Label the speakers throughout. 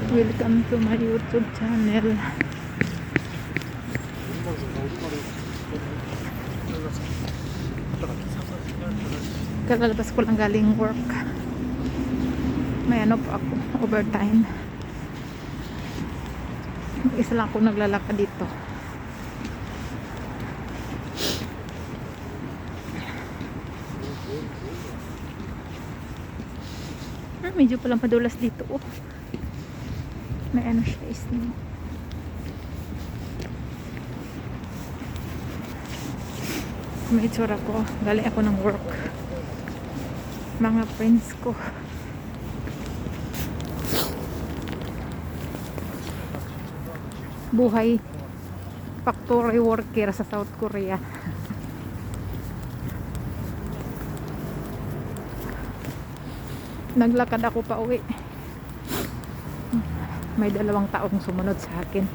Speaker 1: Welcome to my YouTube channel. Kalalabas ko lang galing work. May ano pa ako, overtime. Isa lang ako naglalakad dito. Medyo palang padulas dito. Oh. May ano siya, snow. May itsura ko. Galing ako ng work. Mga friends ko. Buhay factory worker sa South Korea. Naglakad ako pa uwi. May 2 taong sumunod sa akin.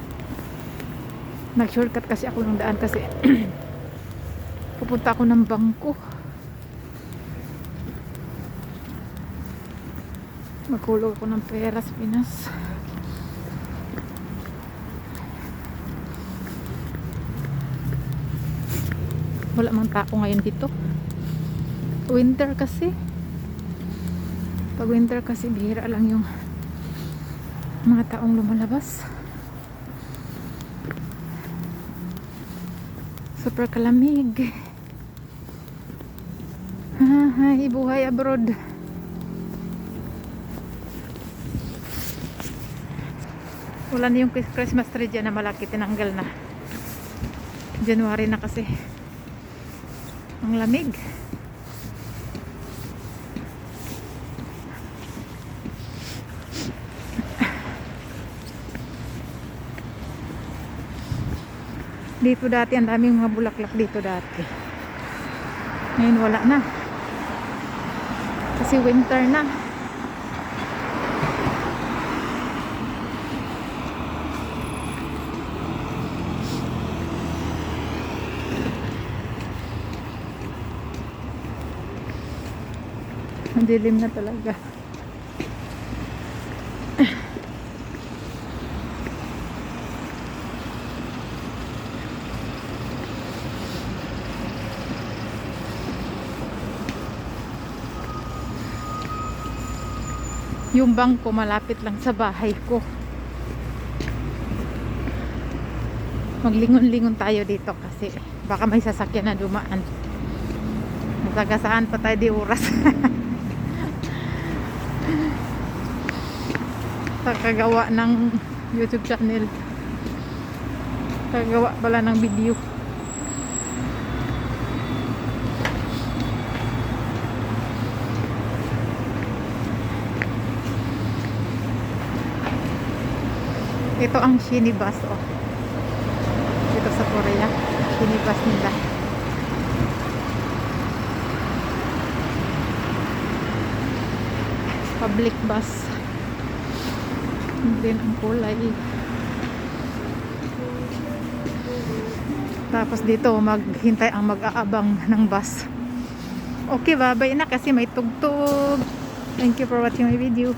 Speaker 1: Nag-shortcut kasi ako ng daan kasi pupunta ako ng bangko. Magkulog ako ng pera sa Pinas. Wala mang tao ngayon dito. Winter kasi. Pag winter kasi bihira lang yung mga taong lumalabas. Super kalamig. Hi, buhay abroad. Wala na yung Christmas tree dyan na malaki, tinanggal na. January na kasi. Ang lamig. Dito dati ang daming mga bulaklak dito dati. Ngayon wala na. Kasi winter na. Ang dilim na talaga. Yung bangko malapit lang sa bahay ko. Maglingon-lingon tayo dito kasi baka may sasakyan na dumaan. Natagasaan pa tayo di oras. Kagawa ng YouTube channel. Kagawa pala ng video. Ito ang Shinibus, oh. Dito sa Korea, Shinibus nila. Public bus. Din ang kulay. Tapos dito maghintay ang mag-aabang ng bus. Okay, bye-bye na kasi may tugtog. Thank you for watching my video.